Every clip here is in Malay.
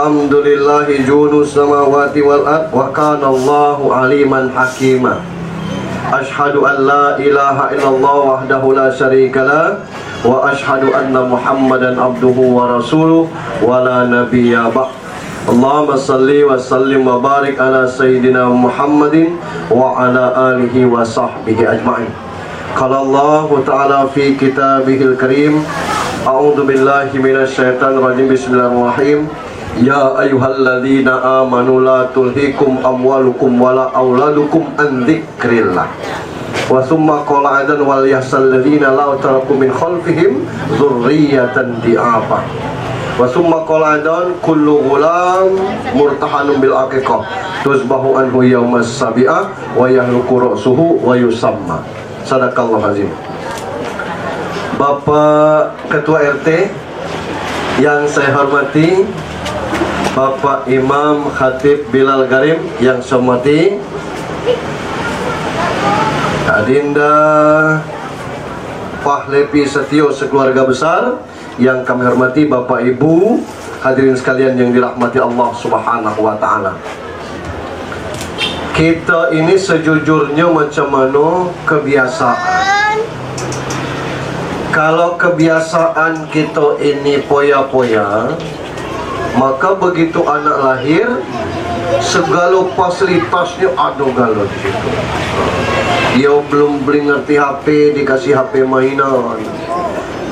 Alhamdulillahi junus samawati wal ard wa kana Allahu aliman hakima. Ashhadu an la ilaha illallah wahdahu la syarikalah wa ashhadu anna Muhammadan abduhu wa rasuluh wa la nabiyya ba'd. Allahumma salli wa sallim wa barik ala sayyidina Muhammadin wa ala alihi wa sahbihi ajma'in. Qala Allah ta'ala fi kitabihil karim, a'udzu billahi minasy syaithanir rajim, bismillahirrahmanirrahim. Ya ayyuhalladzina amanu la tulhikum amwalukum wala auladukum an dzikrillah. Wa thumma qala aidan wal yahsal ladzina la taraku min khalfihim dzurriyyatan di'afa. Wa thumma qala aidan kullu ghulam murtahanun bil aqiqah tuzbahu anhu yaumas sabi'ah wa yahluku ra'suhu wa yusamma. Sadaqallahu azim. Bapak Ketua RT yang saya hormati, Bapak Imam Khatib Bilal Garim yang saya hormati, Adinda Pahlepi Setio sekeluarga besar yang kami hormati, Bapak Ibu, hadirin sekalian yang dirahmati Allah Subhanahu wa taala. Kita ini sejujurnya macam mana kebiasaan. Kalau kebiasaan kita ini poya-poya, maka begitu anak lahir, segala fasilitasnya ada galau di situ. Dia belum beli ngerti HP, dikasih HP mainan.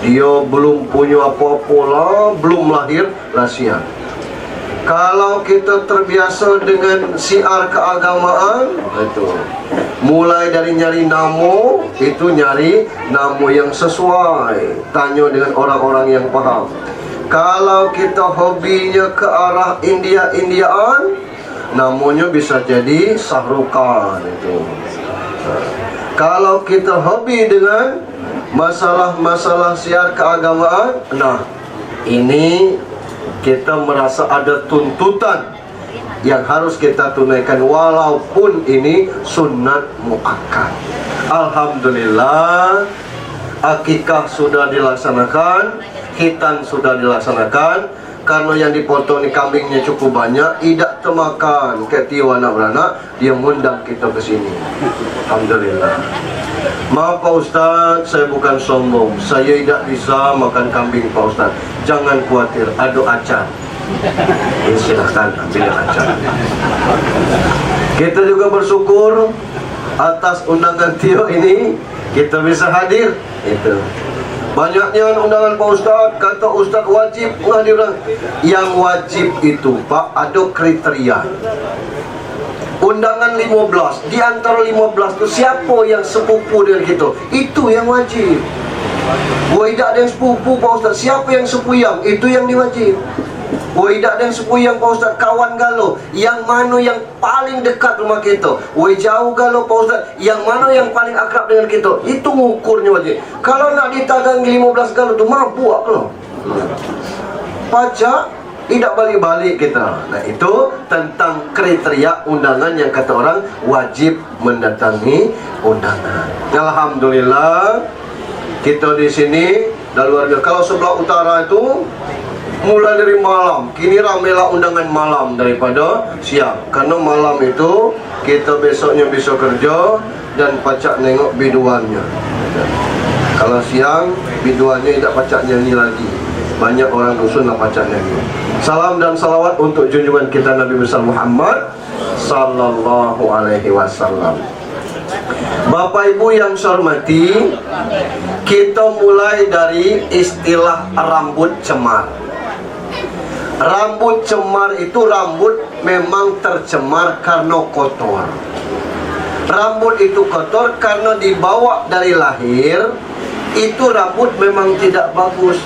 Dia belum punya apa-apa lah, belum lahir, rahsia. Kalau kita terbiasa dengan siar keagamaan, itu mulai dari nyari nama, itu nyari nama yang sesuai, tanya dengan orang-orang yang paham. Kalau kita hobinya ke arah India-Indiaan, namanya bisa jadi Sahrukan itu. Kalau kita hobi dengan masalah-masalah siar keagamaan, nah ini kita merasa ada tuntutan yang harus kita tunaikan walaupun ini sunat muakkad. Alhamdulillah, akikah sudah dilaksanakan, khitan sudah dilaksanakan. Karena yang dipotong ni kambingnya cukup banyak, tidak termakan ketiwa anak beranak, dia mengundang kita ke sini. Alhamdulillah. Maaf Pak Ustaz, saya bukan sombong, saya tidak bisa makan kambing Pak Ustaz. Jangan khawatir, ada acar. Silahkan ambil acar. Kita juga bersyukur atas undangan Tio ini, kita bisa hadir. Itu banyaknya undangan Pak Ustaz, kata Ustaz wajib menghadiri. Yang wajib itu Pak, ada kriteria. Undangan 15, di antara 15 itu siapa yang sepupu dengan kita, itu yang wajib. Tidak ada yang sepupu Pak Ustaz, siapa yang sepuyang, itu yang diwajib. Tidak ada yang sepuyang Pak Ustaz, kawan galau, yang mana yang paling dekat rumah kita. Jauh galau Pak Ustaz, yang mana yang paling akrab dengan kita, itu ukurnya wajib. Kalau nak ditagang 15 galau tu mabuk kalau pajak tidak balik-balik kita. Nah itu tentang kriteria undangan yang kata orang wajib mendatangi undangan. Alhamdulillah, kita di sini dan luar biasa. Kalau sebelah utara itu mulai dari malam, kini ramailah undangan malam daripada siang. Karena malam itu kita besoknya bisa kerja dan pacak nengok biduannya. Kalau siang biduannya tidak pacak nyanyi lagi. Banyak orang dusun nak pacak nyanyi. Salam dan salawat untuk junjungan kita Nabi besar Muhammad sallallahu alaihi wasallam. Bapak Ibu yang saya hormati, kita mulai dari istilah rambut cemar. Rambut cemar itu rambut memang tercemar karena kotor. Rambut itu kotor karena dibawa dari lahir, itu rambut memang tidak bagus.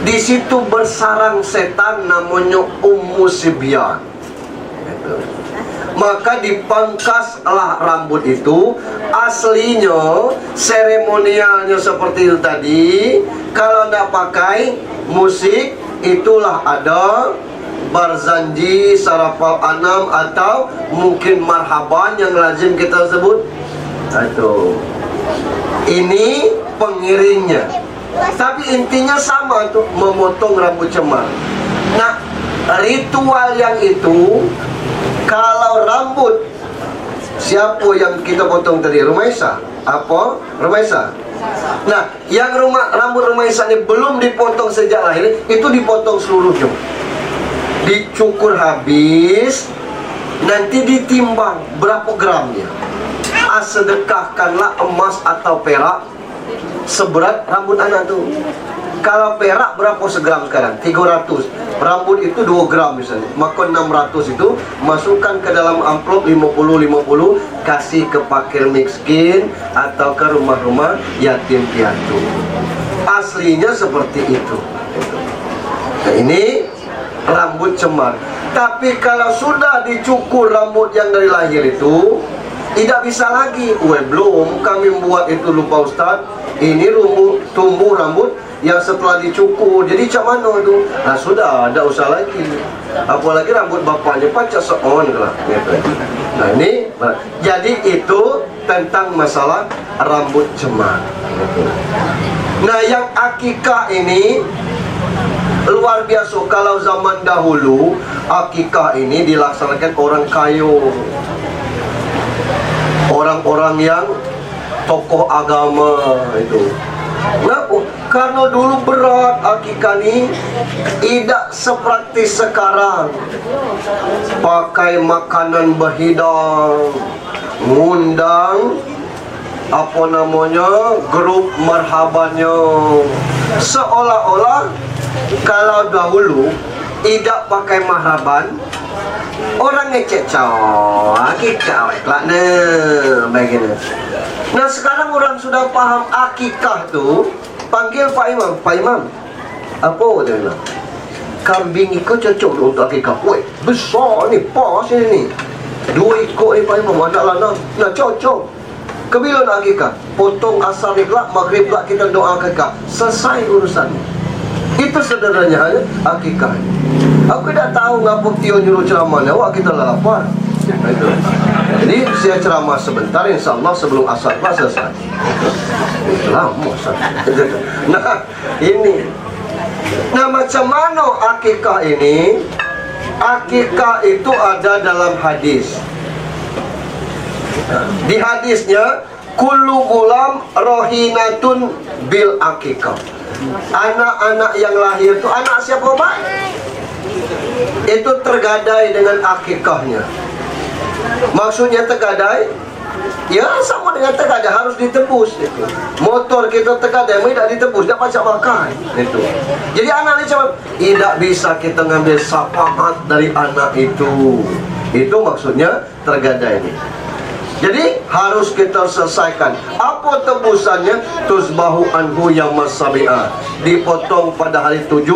Di situ bersarang setan namanya Ummu Sibyan. Maka dipangkaslah rambut itu. Aslinya seremonialnya seperti itu tadi. Kalau tidak pakai musik, itulah ada Barzanji, Sarafal Anam, atau mungkin Marhaban yang lazim kita sebut. Itu ini pengiringnya. Tapi intinya sama tuh, memotong rambut cemar. Nah, Ritual yang itu, kalau rambut siapa yang kita potong tadi? Rumaisa. Apa? Rumaisa. Nah, yang rambut Rumaisa ini belum dipotong sejak lahir, itu dipotong seluruhnya. Dicukur habis, nanti ditimbang berapa gramnya. Sedekahkanlah emas atau perak seberat rambut anak tuh. Kalau perak berapa segram sekarang? 300. Rambut itu 2 gram misalnya. Maka 600 itu masukkan ke dalam amplop 50-50, kasih ke fakir miskin atau ke rumah-rumah yatim piatu. Aslinya seperti itu. Nah, ini rambut cemar. Tapi kalau sudah dicukur rambut yang dari lahir itu, tidak bisa lagi. Belum kami buat itu, lupa Ustaz. Ini tumbuh rambut yang setelah dicukur. Jadi macam mana tu? Nah sudah, ada usah lagi. Apalagi rambut bapaknya pacak seon lah. Nah ini, jadi itu tentang masalah rambut cemar. Nah yang akikah ini luar biasa. Kalau zaman dahulu, akikah ini dilaksanakan orang kaya, orang-orang yang tokoh agama itu. Kenapa? Karena dulu berat akikah ni, tidak sepraktis sekarang. Pakai makanan berhidang, ngundang grup marhabannya. Seolah-olah kalau dahulu tidak pakai marhaban, orang ngecek akikah begini. Nah sekarang orang sudah paham akikah tu, panggil Pak Imam. Pak Imam, apa dia bilang? Kambing ikut cocok untuk akikah. Weh, besar ni, pas ni. 2 ekor ni Pak Imam, anak lanang. Nah cocok. Kebila nak akikah? Potong asar ni pula, maghrib pula kita doa akikah. Selesai urusan. Itu sederhananya akikah. Aku tidak tahu ngapa Tio nyuruh ceramah ni, awak kita lah lapar. Itu. Jadi saya ceramah sebentar, insyaAllah sebelum asar pula selesai. Lama Nah ini. Nah macam mana akikah ini? Akikah itu ada dalam hadis. Di hadisnya, kullu gulam rohinatun bil akikah. Anak-anak yang lahir itu anak siapa Pak? Itu tergadai dengan akikahnya. Maksudnya tergadai, ya sama dengan tergadai, harus ditebus itu. Motor kita tergadai, tidak ditebus, tidak pacak makan itu. Jadi anak ini cuma tidak bisa kita ngambil syafaat dari anak itu. Itu maksudnya tergadai ini. Jadi harus kita selesaikan. Apa tebusannya? Tusbahu anhu yaumas sabi'ah. Dipotong pada hari 7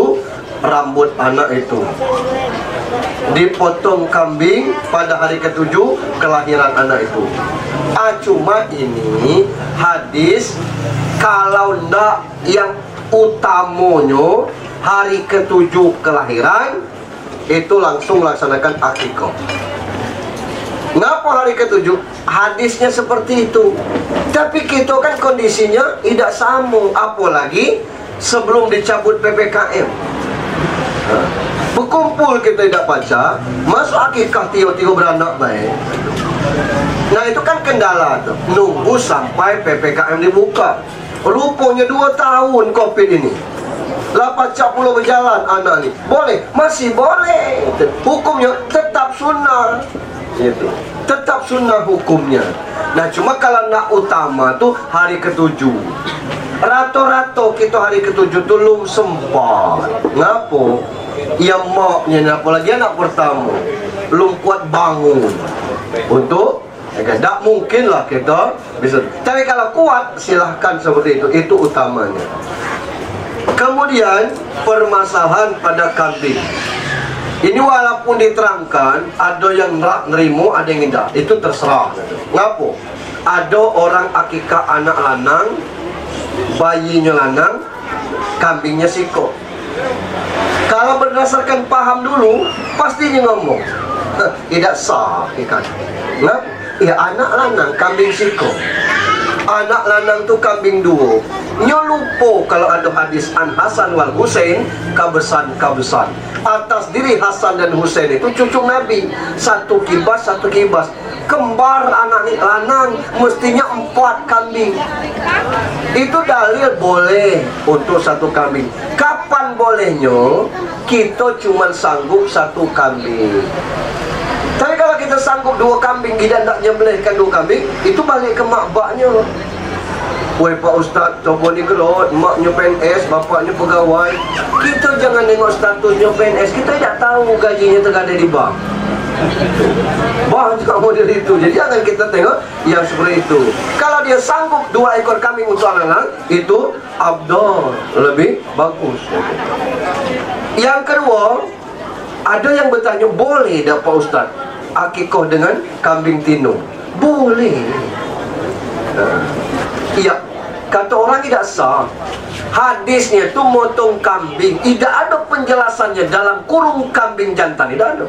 rambut anak itu. Dipotong kambing pada hari ke-7 kelahiran anak itu. Cuma ini hadis, kalau ndak yang utamanya hari ke-7 kelahiran, itu langsung laksanakan akikah. Ngapa hari ke-7? Hadisnya seperti itu. Tapi kita kan kondisinya tidak sama. Apalagi sebelum dicabut PPKM. Berkumpul kita tidak baca, masuk akikah tiba-tiba beranak baik. Nah itu kan kendala tuh. Nunggu sampai PPKM dibuka. Rupanya 2 tahun COVID ini. 80 berjalan anak ni. Boleh? Masih boleh. Hukumnya tetap sunnah. Itu tetap sunnah hukumnya. Nah cuma kalau nak utama tu hari ke-7. Rato-rato kita hari ke-7 tu belum sempat. Ngapo? Yang maknya apalagi anak pertama belum kuat bangun untuk tak mungkin lah kita bisa. Tapi kalau kuat silahkan seperti itu utamanya. Kemudian permasalahan pada kambing. Ini walaupun diterangkan, ada yang nerimo, ada yang tidak. Itu terserah. Ngapo? Ada orang akikah anak lanang, bayinya lanang, kambingnya siko. Kalau berdasarkan paham dulu, pastinya ngomong tidak sah ikan. Ya anak lanang, kambing siko. Anak lanang tu kambing 2, Nyo lupa kalau ada hadis An Hasan wal Husain kabesan atas diri Hasan dan Husain itu cucu Nabi, satu kibas kembar anak lanang mestinya 4 kambing. Itu dalil boleh untuk 1 kambing. Kapan bolehnya? Kita cuma sanggup 1 kambing. Tapi kalau kita sanggup 2 kambing, kita tak nyembelihkan 2 kambing, itu balik ke mak baknya. Woi Pak Ustaz, coba ni gerot, maknya PNS, bapaknya pegawai. Kita jangan tengok statusnya PNS, kita tidak tahu gajinya tergada di bank. Bang juga model itu. Jadi jangan kita tengok yang seperti itu. Kalau dia sanggup 2 ekor kambing untuk anak-anak, itu abdul, lebih bagus. Yang kedua, ada yang bertanya, boleh tak Pak Ustaz akikah dengan kambing tino? Boleh. Iya, kata orang tidak sah. Hadisnya tu motong kambing, tidak ada penjelasannya dalam kurung kambing jantan, tidak ada.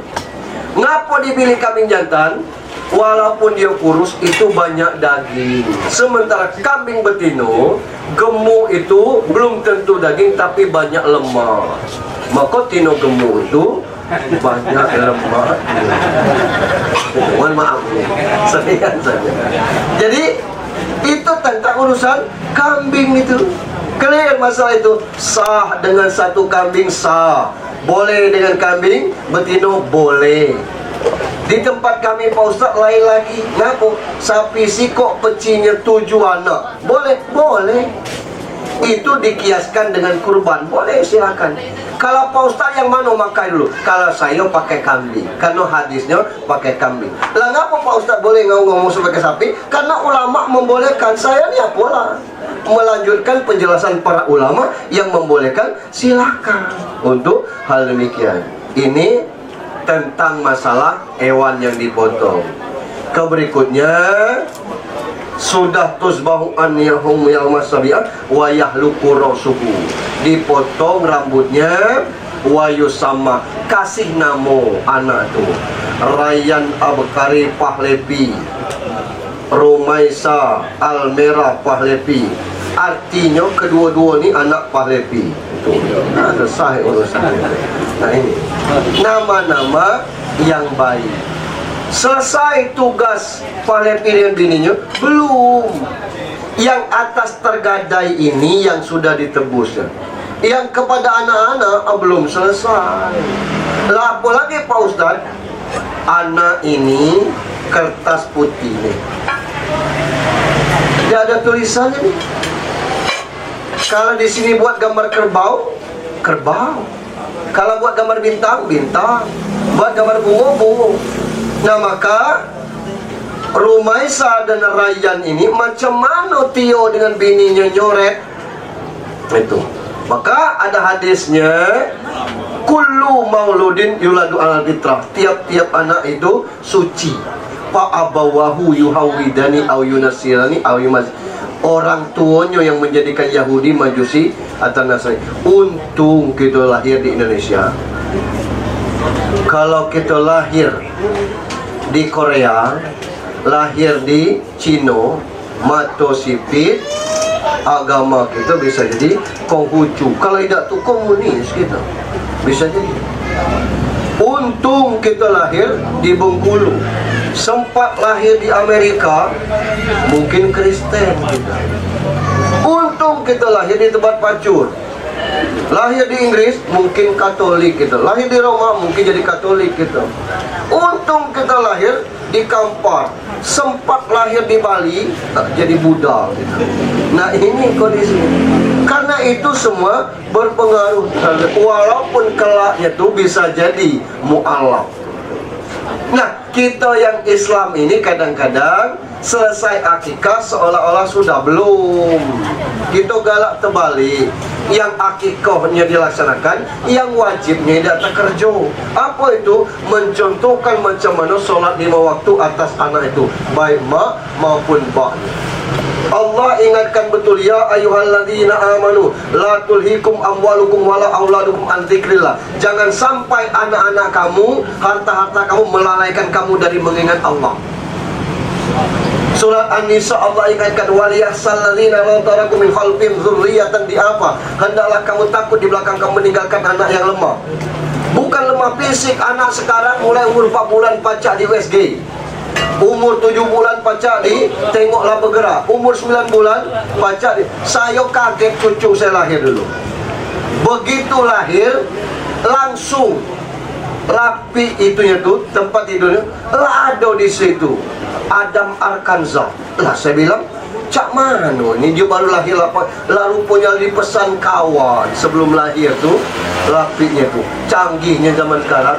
Ngapa dipilih kambing jantan? Walaupun dia kurus, itu banyak daging. Sementara kambing betino, gemuk itu belum tentu daging, tapi banyak lemak. Maka tino gemuk itu banyak lemak. Mohon maaf, sekian saja. Jadi itu tentang urusan kambing itu. Clear masalah itu. Sah dengan 1 kambing, sah. Boleh dengan kambing betino, boleh. Di tempat kami Pak Ustaz lain lagi. Kenapa? Sapi sikok pecinya 7 anak. Boleh? Boleh. Itu dikiaskan dengan kurban. Boleh, silakan. Kalau Pak Ustaz yang mana makai dulu? Kalau saya pakai kambing, karena hadisnya pakai kambing. Lah ngapa Pak Ustaz boleh ngomong sebagai sapi? Karena ulama membolehkan. Saya ni apalah, melanjutkan penjelasan para ulama yang membolehkan, silakan untuk hal demikian. Ini tentang masalah hewan yang dipotong. Keberikutnya, sudah tusbahu an yahum yawma sabi'ah wa yahluku rasuhu, dipotong rambutnya, wa yusama, kasih namo anak tu Rayyan Abkari Pahlepi, Rumaisa Almerah Pahlepi. Artinya kedua-dua ni anak Pahlepi. Itu selesai urusan. Nah ini nama-nama yang baik. Selesai tugas Pahlepi dengan bininya? Belum. Yang atas tergadai ini yang sudah ditebus. Yang kepada anak-anak belum selesai. Lah apa lagi Pak Ustaz? Anak ini kertas putih nih. Dia ada tulisannya nih. Kalau di sini buat gambar kerbau, kerbau. Kalau buat gambar bintang, bintang. Buat gambar bunga, bunga. Nah maka Rumaisa dan Rayyan ini macam mana Tio dengan bininya nyoret itu. Maka ada hadisnya, kullu mauludin yuladu ala fitrah, tiap-tiap anak itu suci. Fa abawahu yuhawidani au yunasirani au yumaz. Orang tuanya yang menjadikan Yahudi, Majusi atau Nasrani. Untung kita lahir di Indonesia. Kalau kita lahir di Korea, lahir di Cina, mato sipit, agama kita bisa jadi Konghucu. Kalau tidak tu komunis kita, bisa jadi. Untung kita lahir di Bengkulu. Sempat lahir di Amerika, mungkin Kristen kita. Untung kita lahir di tempat pacur. Lahir di Inggris, mungkin Katolik kita. Lahir di Roma, mungkin jadi Katolik kita. Untung kita lahir di Kampar. Sempat lahir di Bali, jadi Buddha kita. Nah ini kondisi. Karena itu semua berpengaruh. Walaupun kelaknya itu bisa jadi mu'alaf. Nah, kita yang Islam ini kadang-kadang selesai akikah seolah-olah sudah belum. Kita galak terbalik. Yang akikahnya dilaksanakan, yang wajibnya tidak terkerja. Apa itu? Mencontohkan macam mana solat 5 waktu atas anak itu, baik mak maupun bak. Allah ingatkan betul, ya ayyuhalladzina amanu la tulhikum amwalukum wala auladukum an dzikrillah. Jangan sampai anak-anak kamu, harta-harta kamu melalaikan kamu dari mengingat Allah. Surat An-Nisa Allah ingatkan waliyahsal ladzina law taraku min khalfihim dzurriyyatan di'afa. Hendaklah kamu takut di belakang kamu meninggalkan anak yang lemah. Bukan lemah fisik. Anak sekarang mulai umur 4 bulan pacak di USG, umur 7 bulan pacak di tengoklah bergerak, umur 9 bulan pacak di. Saya kaget cucu saya lahir dulu. Begitu lahir langsung rapi itunya tuh tempat tidurnya, lado di situ Adam Arkanza. Lah saya bilang, cak mana ini dia baru lahir apa? Lalu punya dipesan kawan sebelum lahir tuh rapinya tuh, canggihnya zaman sekarang.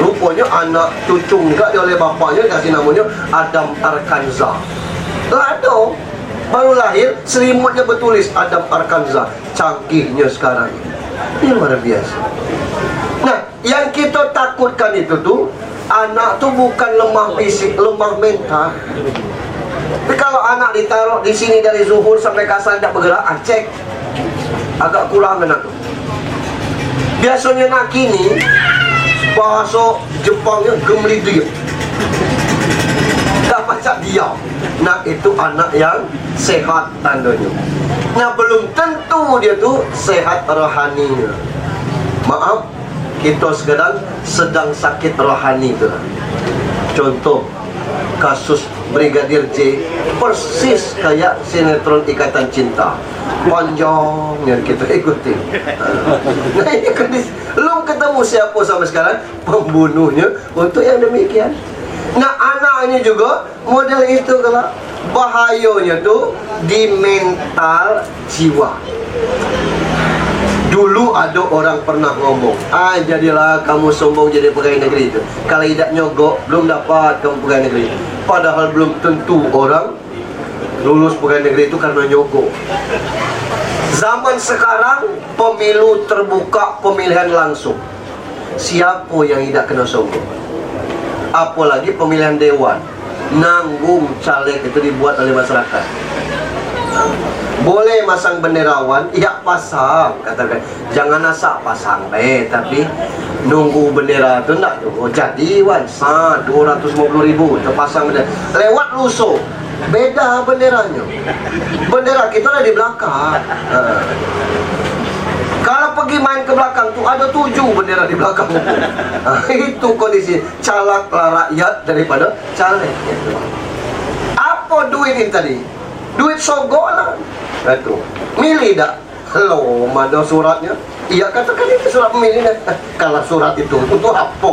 Rupanya anak cucu enggak oleh bapaknya kasih namanya Adam Arkanza. Lado baru lahir, selimutnya bertulis Adam Arkanza. Canggihnya sekarang ini luar biasa. Nah, yang kita takutkan itu tuh anak tuh bukan lemah fisik, lemah mental. Tapi kalau anak ditaruh di sini dari zuhur sampai kasar tidak bergerak, cek agak kurang anak tuh. Biasanya nak kini bahasa Jepangnya gemli diam, tak macam diam. Nah itu anak yang sehat tandanya. Nah belum tentu dia tuh sehat rohaninya. Maaf, kita sedang sakit rohani itu. Contoh kasus Brigadir J persis kayak sinetron Ikatan Cinta, panjangnya kita ikutin. Nah ini kondisi belum ketemu siapa sampai sekarang pembunuhnya untuk yang demikian. Nah anaknya juga model itu. Kalau bahayanya tuh di mental jiwa. Dulu ada orang pernah ngomong, jadilah kamu sombong jadi pegawai negeri itu. Kalau tidak nyogok, belum dapat kamu pegawai negeri. Padahal belum tentu orang lulus pegawai negeri itu karena nyogok. Zaman sekarang pemilu terbuka, pemilihan langsung. Siapa yang tidak kena sombong? Apalagi pemilihan dewan, nanggung caleg itu dibuat oleh masyarakat. Boleh masang benderawan, ya pasang, katakan jangan asal pasang tapi nunggu bendera itu enggak tuh. Oh, jadi wan 250.000 terpasang bendera lewat lusuh, beda benderanya. Bendera kita ada di belakang. Kalau pergi main ke belakang tuh ada 7 bendera di belakang. Itu kondisi calaklah rakyat daripada caleg. Apa duit ini tadi? Duit sogok lah. Itu milih dak? Halo, mana suratnya? Iya katakan itu surat pemilih. Kalau surat itu untuk apa?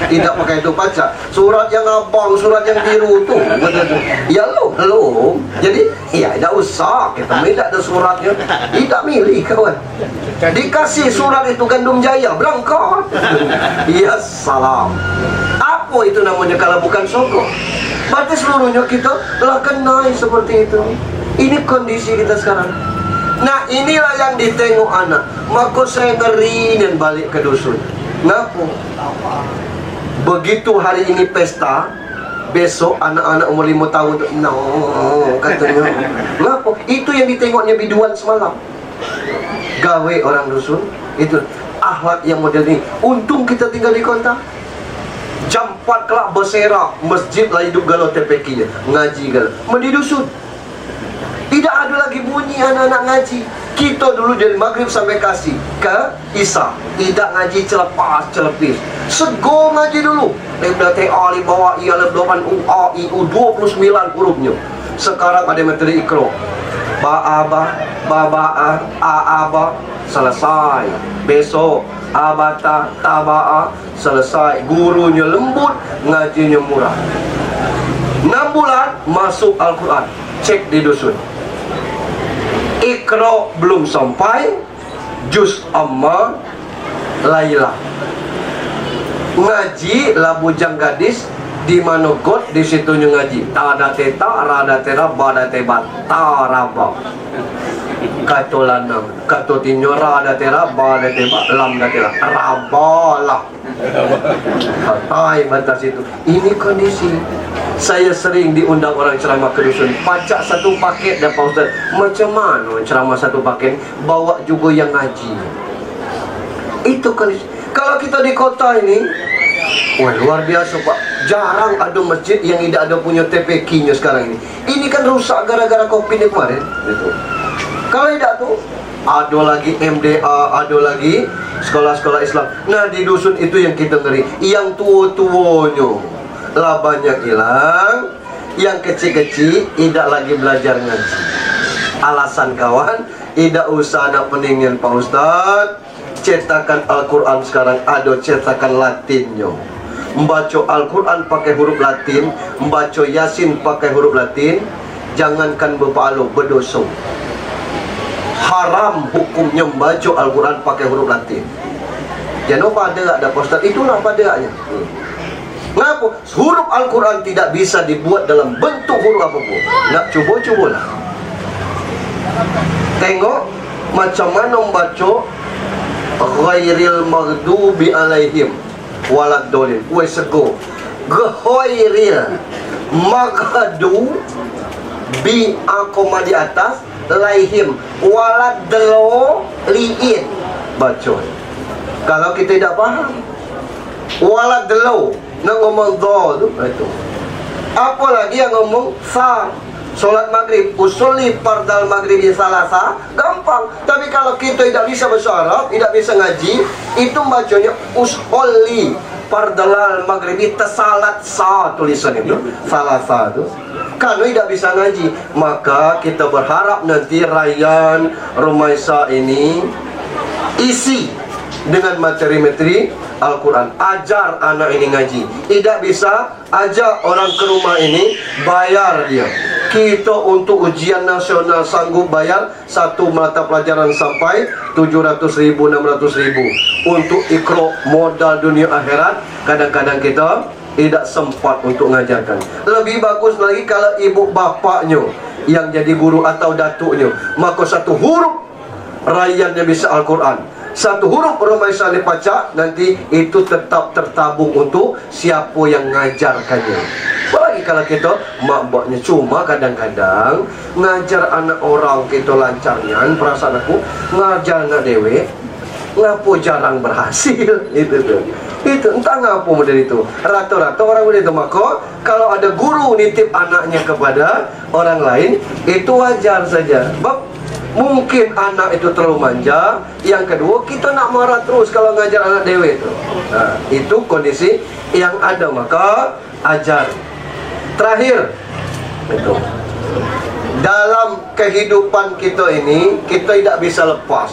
Tidak pakai itu baca. Surat yang abang, surat yang biru tuh. Ya lo. Jadi ya tidak usah kita milih ada suratnya. Tidak milih kawan. Dikasih surat itu Gandum Jaya berangkat. Iya salam. Apa itu namanya kalau bukan sogok? Berarti seluruhnya kita telah kenal seperti itu. Ini kondisi kita sekarang. Nah inilah yang ditengok anak. Maka saya ngeri dan balik ke dusun. Kenapa? Begitu hari ini pesta, besok anak-anak umur 5 tahun no katanya. Kenapa? Itu yang ditengoknya biduan semalam. Gawe orang dusun itu akhlak yang model ini. Untung kita tinggal di kota. Jam 4 kelak berserak, masjid lah hidup galau TPK-nya, ngaji galau. Di dusun tidak ada lagi bunyi anak-anak ngaji. Kita dulu dari maghrib sampai kasih ke Isya, tidak ngaji celepis. Sego ngaji dulu. Lebda TA bawa I alif 8 U A I U 29 hurufnya. Sekarang ada materi Iqra. Ba-aba, ba-ba-a, a-aba, selesai. Besok abata, taba'a, selesai. Gurunya lembut, ngajinya murah. 6 bulan masuk Al-Quran. Cek di dusun. Iqra belum sampai, juz amma Laila. Ngaji lah bujang gadis di mana got di situnya ngaji. Tada teta, rada tera, bada tebat, taraba. Kato lanang, kato tinyo, rada tera, bada tebat, lam da tera, rabalah. Hai batas itu. Ini kondisi. Saya sering diundang orang ceramah ke dusun, pacak satu paket dan Pak Ustaz. Macam mana ceramah satu paket, bawa juga yang ngaji. Itu kondisi. Kalau kita di kota ini, wah luar biasa Pak. Jarang ada masjid yang tidak ada punya TPQ-nya sekarang ini. Ini kan rusak gara-gara Covid ini kemarin. Gitu. Kalau tidak tuh, ada lagi MDA, ada lagi sekolah-sekolah Islam. Nah, di dusun itu yang kita ngeri. Yang tua-tuanya lah banyak hilang, yang kecil-kecil tidak lagi belajar ngaji. Alasan kawan, tidak usah nak peningin Pak Ustaz. Cetakan Al-Quran sekarang ada cetakan Latinnya. Membaca Al-Quran pakai huruf Latin, membaca Yasin pakai huruf Latin. Jangankan berpahala, berdosa. Haram hukumnya membaca Al-Quran pakai huruf Latin. Jangan pada ada Ustaz, itulah padanya. Kenapa? Huruf Al-Quran tidak bisa dibuat dalam bentuk huruf apapun. Nak cuba-cubalah. Tengok macam mana membaca ghairil maghdubi alaihim waladdallin. Wes sego. Ghairil maghdu bi akoma di atas laihim waladdallin. Baca. Kalau kita tidak faham waladdallu nak ngomong dha tu itu. Apa lagi yang ngomong sa? Solat maghrib, usuli fardal maghrib salasa, gampang. Tapi kalau kita tidak bisa bahasa Arab, tidak bisa ngaji, itu bacanya usuli fardal maghrib salat sa, tulisan itu salasa itu. Kalau tidak bisa ngaji, maka kita berharap nanti Rayyan Rumaisa ini isi dengan materi-materi Al-Quran. Ajar anak ini ngaji. Tidak bisa ajak orang ke rumah ini, bayar dia. Kita untuk ujian nasional sanggup bayar satu mata pelajaran sampai 700.000, 600.000. Untuk ikro modal dunia akhirat, kadang-kadang kita tidak sempat untuk mengajarkan. Lebih bagus lagi kalau ibu bapaknya yang jadi guru atau datuknya, maka satu huruf Rayyannya bisa Al-Quran, satu huruf Rumaisa dibaca, nanti itu tetap tertabung untuk siapa yang ngajarkannya. Apalagi kalau kita mak baknya cuma kadang-kadang ngajar anak orang kita lancarnya, perasaan aku ngajar anak dewe ngapo jarang berhasil. Itu tuh, itu entah ngapo model itu. Rata-rata orang model itu. Maka kalau ada guru nitip anaknya kepada orang lain, itu wajar saja. Mungkin anak itu terlalu manja. Yang kedua, kita nak marah terus kalau ngajar anak dewe itu. Nah, itu kondisi yang ada, maka ajar. Terakhir, itu dalam kehidupan kita ini, kita tidak bisa lepas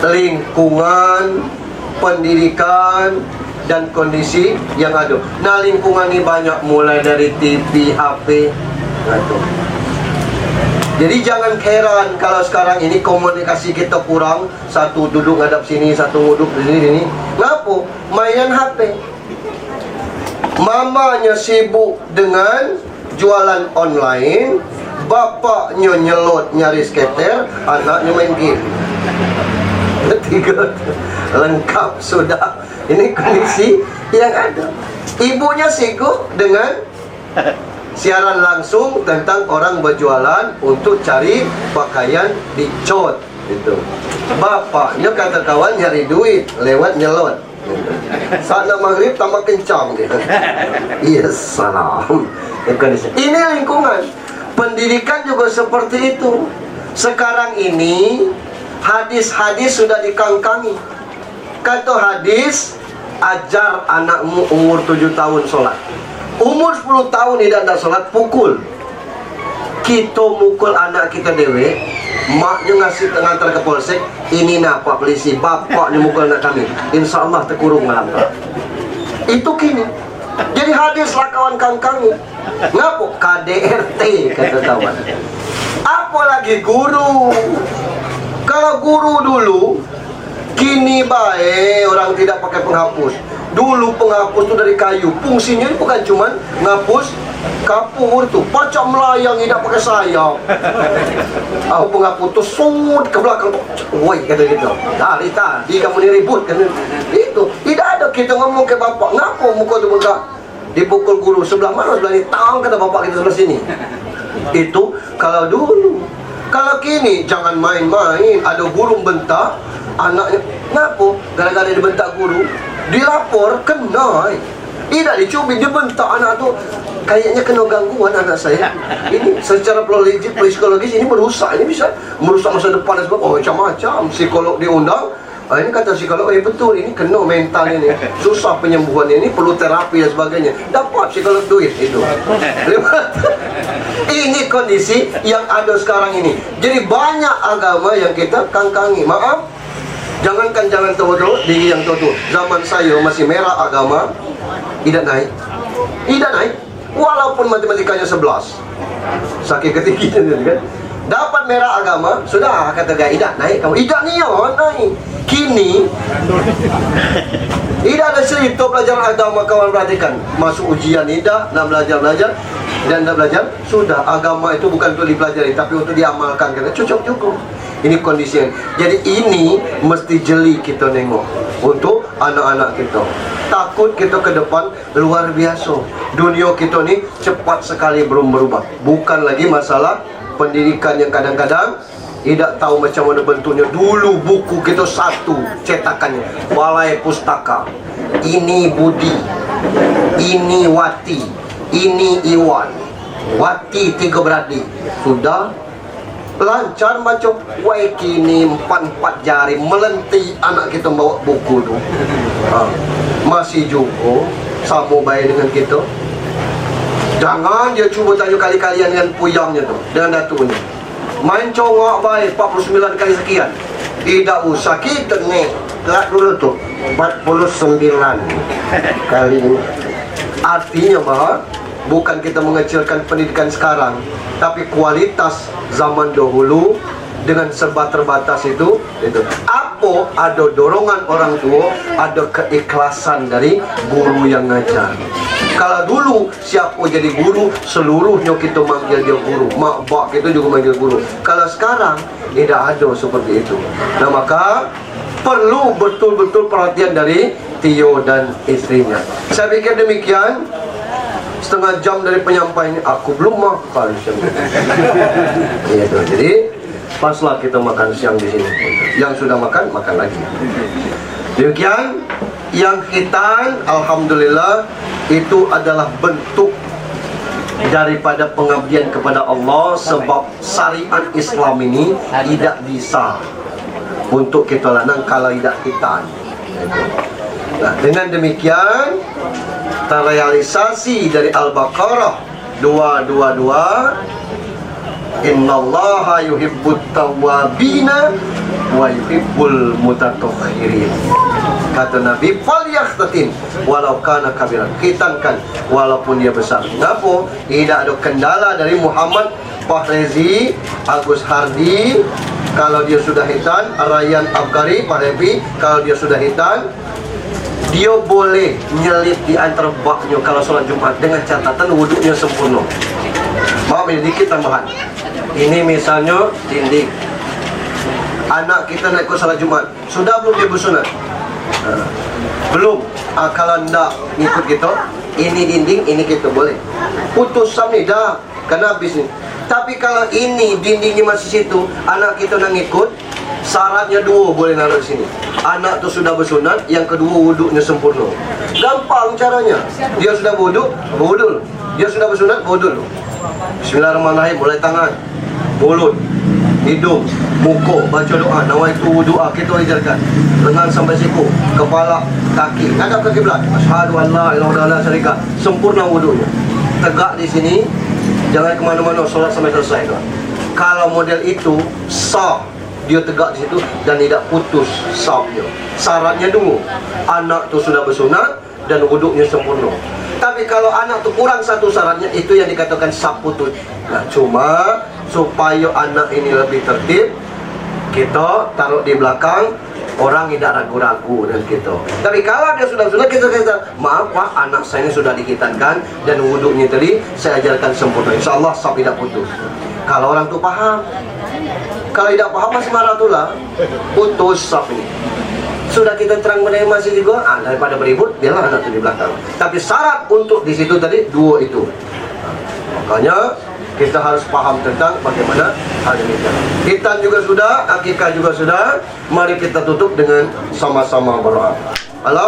lingkungan, pendidikan, dan kondisi yang ada. Nah, lingkungan ini banyak, mulai dari TV, HP. Nah, itu. Jadi jangan heran kalau sekarang ini komunikasi kita kurang. Satu duduk ngadap sini, satu duduk di sini. Kenapa? Mainan HP. Mamanya sibuk dengan jualan online, bapaknya nyelot nyari skater, anaknya main game. Tiga lengkap sudah. Ini kondisi yang ada. Ibunya sibuk dengan siaran langsung tentang orang berjualan untuk cari pakaian dicot itu. Bapaknya kata kawan nyari duit lewat nyelot. Saat nak maghrib tambah kencang dia. Yes, salam. Ini lingkungan. Pendidikan juga seperti itu. Sekarang ini hadis-hadis sudah dikangkangi. Kata hadis, ajar anakmu umur 7 tahun sholat. Umur 10 tahun tidak ada sholat, pukul. Kita mukul anak kita dewe, maknya ngasih ngantar ke polsek, ini napa polisi, bapaknya mukul anak kami, insya Allah terkurung malam. Itu kini. Jadi hadis lah kawan kangkangi. Ngapo? KDRT kata kawan. Apalagi guru. Kalau guru dulu, kini baik orang tidak pakai penghapus. Dulu penghapus itu dari kayu. Fungsinya bukan cuma ngapus kapur tuh, pacak melayang tidak pakai sayap. Aku penghapus tuh sud ke belakang tuh, woi kata gitu. Tadi kamu ini ribut kan? Itu tidak ada kita ngomong ke bapak. Ngapa muka tuh muka dipukul guru sebelah mana sebelah ini? Tang kata bapak kita sebelah sini. Itu kalau dulu. Kalau kini jangan main-main. Ada guru bentak anaknya. Ngapa? Gara-gara dibentak guru, dilapor kena. Tidak dicubit, dia bentak anak tu. Kayaknya kena gangguan anak saya. Ini secara psikologis ini merusak. Ini bisa merusak masa depan dan sebagainya. Macam-macam psikolog diundang. Ini kata psikolog, betul, ini kena mental ini. Susah penyembuhan ini, perlu terapi dan sebagainya. Dapat psikolog duit itu. Ini kondisi yang ada sekarang ini. Jadi banyak agama yang kita kangkangi. Maaf, jangan tahu-tahu diri yang tahu. Zaman saya masih merah agama, tidak naik. Tidak naik. Walaupun matematikanya 11. Saking ketinggian kan. Dapat merah agama, sudah kata gaya, tidak naik kamu. Tidak nih ya, naik. Kini tidak ada cerita pelajaran agama kawan perhatikan. Masuk ujian tidak, nak belajar dan nak belajar, sudah agama itu bukan untuk dipelajari tapi untuk diamalkan. Kata cukup. Ini kondisinya. Jadi ini mesti jeli kita nengok untuk anak-anak kita. Takut kita ke depan luar biasa. Dunia kita ni cepat sekali berubah. Bukan lagi masalah pendidikan yang kadang-kadang tidak tahu macam mana bentuknya. Dulu buku kita satu cetakannya, Balai Pustaka. Ini Budi, ini Wati, ini Iwan. Wati 3 beradik. Sudah lancar macam kini 4 jari melenti anak kita bawa buku tu. Masih juga sama baik dengan kita. Jangan dia cuba tanya kali-kalian dengan puyangnya tu, dengan datuknya. Main congok baik 49 kali sekian. Tidak usah kita ni. Lihat dulu tu 49 kali ini. Artinya bahawa bukan kita mengecilkan pendidikan sekarang, tapi kualitas zaman dahulu dengan serba terbatas itu. Apa ada dorongan orang tua, ada keikhlasan dari guru yang ngajar. Kalau dulu siapa jadi guru, seluruhnya kita manggil dia guru. Mak bak kita juga manggil guru. Kalau sekarang tidak ada seperti itu. Nah maka perlu betul-betul perhatian dari Tio dan istrinya. Saya pikir demikian. Setengah jam dari penyampaian ini aku belum makan siang. Itu. Jadi paslah kita makan siang di sini. Yang sudah makan lagi. Demikian. Yang khitan, alhamdulillah, itu adalah bentuk daripada pengabdian kepada Allah. Sebab syariat Islam ini tidak bisa untuk kita lanang kalau tidak khitan. Nah, dengan demikian terrealisasi dari Al-Baqarah 222, Innallaha yuhibbut tawwabina wa yuhibbul mutatahhirin. Kata Nabi, falyakhtatin walau kana kabiran. Khitankan walaupun dia besar. Kenapa? Tidak ada kendala dari Muhammad Fahrezi, Agus Hardi. Kalau dia sudah khitan, Ryan Abkari, Pak Revi, kalau dia sudah khitan, dia boleh nyelip di antara baknya kalau sholat Jumat dengan catatan wuduknya sempurna. Maaf, ini dikit tambahan. Ini misalnya dinding. Anak kita nak ikut sholat Jumat, sudah belum dia bersunat? Belum. Kalau tidak ikut kita, ini dinding, ini kita boleh putusan ni dah, kena habis ni. Tapi kalau ini dindingnya masih situ, anak kita nak ikut, syaratnya 2 boleh naruh di sini. Anak tu sudah bersunat, yang kedua wuduknya sempurna. Gampang caranya. Dia sudah wuduk, berwuduk. Dia sudah bersunat, berwuduk. Bismillahirrahmanirrahim. Mulai tangan, mulut, hidung, muka, baca doa, nawaitu wudu'a, kita ajarkan. Lengan sampai siku, kepala, kaki, ngadap ke kiblat. Asyhadu an la ilaha illallah syarika. Sempurna wuduknya. Tegak di sini, jangan kemana-mana, solat sampai selesai. Kalau model itu sah, dia tegak di situ dan tidak putus sahnya. Syaratnya dulu, anak tu sudah bersunat dan wuduknya sempurna. Tapi kalau anak tu kurang satu syaratnya, itu yang dikatakan sah putus. Nah, cuma supaya anak ini lebih tertib, kita taruh di belakang, orang tidak ragu-ragu dengan kita. Tapi kalau dia sudah kita kata, maaf Pak, anak saya ini sudah dikitankan dan wuduknya tadi saya ajarkan sempurna. InsyaAllah sah tidak putus. Kalau orang tu paham. Kalau tidak paham masih marah tu lah, putus sah ini. Sudah kita terang benar masih juga, daripada beribut, biarlah anak itu di belakang. Tapi syarat untuk di situ tadi 2 itu. Makanya kita harus paham tentang bagaimana hal demikian. Khitan juga sudah, akikah juga sudah. Mari kita tutup dengan sama-sama berdoa. Allah